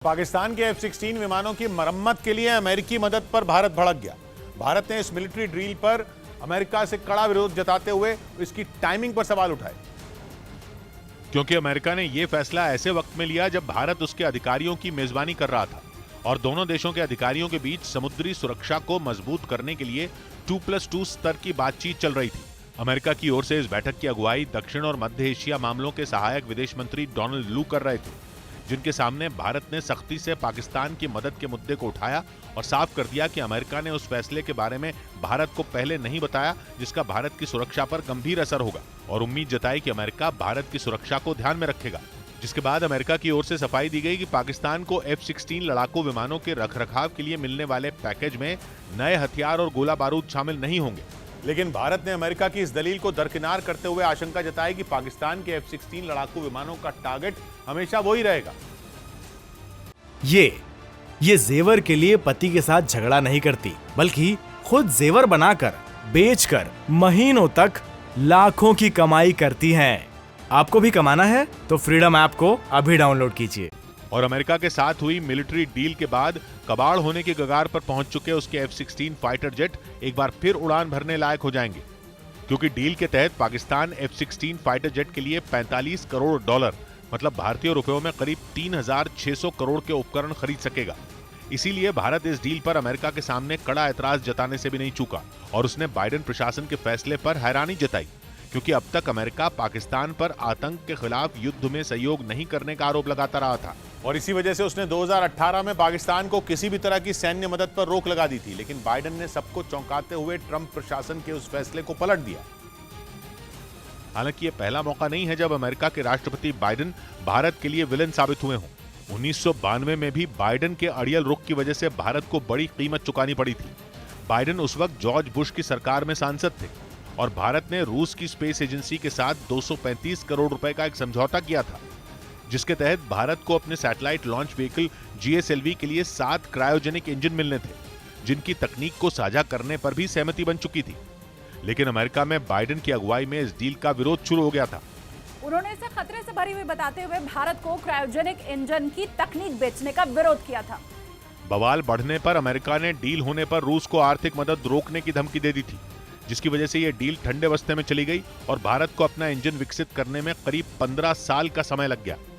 पाकिस्तान के F-16 विमानों की मरम्मत के लिए अमेरिकी मदद पर भारत भड़क गया। भारत ने इस मिलिट्री ड्रिल पर अमेरिका से कड़ा विरोध जताते हुए इसकी टाइमिंग पर सवाल उठाए। क्योंकि अमेरिका ने यह फैसला ऐसे वक्त में लिया जब भारत उसके अधिकारियों की मेजबानी कर रहा था और दोनों देशों के अधिकारियों के बीच समुद्री सुरक्षा को मजबूत करने के लिए 2+2 स्तर की बातचीत चल रही थी। अमेरिका की ओर से इस बैठक की अगुवाई दक्षिण और मध्य एशिया मामलों के सहायक विदेश मंत्री डोनाल्ड लू कर रहे थे, जिनके सामने भारत ने सख्ती से पाकिस्तान की मदद के मुद्दे को उठाया और साफ कर दिया कि अमेरिका ने उस फैसले के बारे में भारत को पहले नहीं बताया जिसका भारत की सुरक्षा पर गंभीर असर होगा, और उम्मीद जताई कि अमेरिका भारत की सुरक्षा को ध्यान में रखेगा। जिसके बाद अमेरिका की ओर से सफाई दी गई कि पाकिस्तान को F-16 लड़ाकू विमानों के रखरखाव के लिए मिलने वाले पैकेज में नए हथियार और गोला बारूद शामिल नहीं होंगे। लेकिन भारत ने अमेरिका की इस दलील को दरकिनार करते हुए आशंका जताई कि पाकिस्तान के F-16 लड़ाकू विमानों का टारगेट हमेशा वही रहेगा। ये जेवर के लिए पति के साथ झगड़ा नहीं करती, बल्कि खुद जेवर बनाकर बेचकर महीनों तक लाखों की कमाई करती हैं। आपको भी कमाना है तो फ्रीडम ऐप को अभी डाउनलोड कीजिए। और अमेरिका के साथ हुई मिलिट्री डील के बाद कबाड़ होने की कगार पर पहुंच चुके उसके F-16 फाइटर जेट एक बार फिर उड़ान भरने लायक हो जाएंगे, क्योंकि डील के तहत पाकिस्तान F-16 फाइटर जेट के लिए $45 करोड़ मतलब भारतीय रुपयों में करीब 3,600 करोड़ के उपकरण खरीद सकेगा। इसीलिए भारत इस डील पर अमेरिका के सामने कड़ा ऐतराज जताने से भी नहीं चूका और उसने बाइडेन प्रशासन के फैसले पर हैरानी जताई, क्योंकि अब तक अमेरिका पाकिस्तान पर आतंक के खिलाफ युद्ध में सहयोग नहीं करने का आरोप लगाता रहा था और इसी वजह से उसने 2018 में पाकिस्तान को किसी भी तरह की सैन्य मदद पर रोक लगा दी थी। लेकिन बाइडेन ने सबको चौंकाते हुए ट्रंप प्रशासन के उस फैसले को पलट दिया। हालांकि यह पहला मौका नहीं है जब अमेरिका के राष्ट्रपति बाइडेन भारत के लिए विलेन साबित हुए हों। 1992 में भी बाइडेन के अड़ियल रुख की वजह से भारत को बड़ी कीमत चुकानी पड़ी थी। बाइडेन उस वक्त जॉर्ज बुश की सरकार में सांसद थे और भारत ने रूस की स्पेस एजेंसी के साथ 235 करोड़ रुपए का एक समझौता किया था, जिसके तहत भारत को अपने सैटेलाइट लॉन्च व्हीकल GSLV के लिए 7 क्रायोजेनिक इंजन मिलने थे, जिनकी तकनीक को साझा करने पर भी सहमति बन चुकी थी। लेकिन अमेरिका में बाइडेन की अगुवाई में इस डील का विरोध शुरू हो गया था। उन्होंने इसे खतरे से भरी हुई बताते हुए भारत को क्रायोजेनिक इंजन की तकनीक बेचने का विरोध किया था। बवाल बढ़ने पर अमेरिका ने डील होने पर रूस को आर्थिक मदद रोकने की धमकी दे दी थी, जिसकी वजह से यह डील ठंडे बस्ते में चली गई और भारत को अपना इंजन विकसित करने में करीब 15 साल का समय लग गया।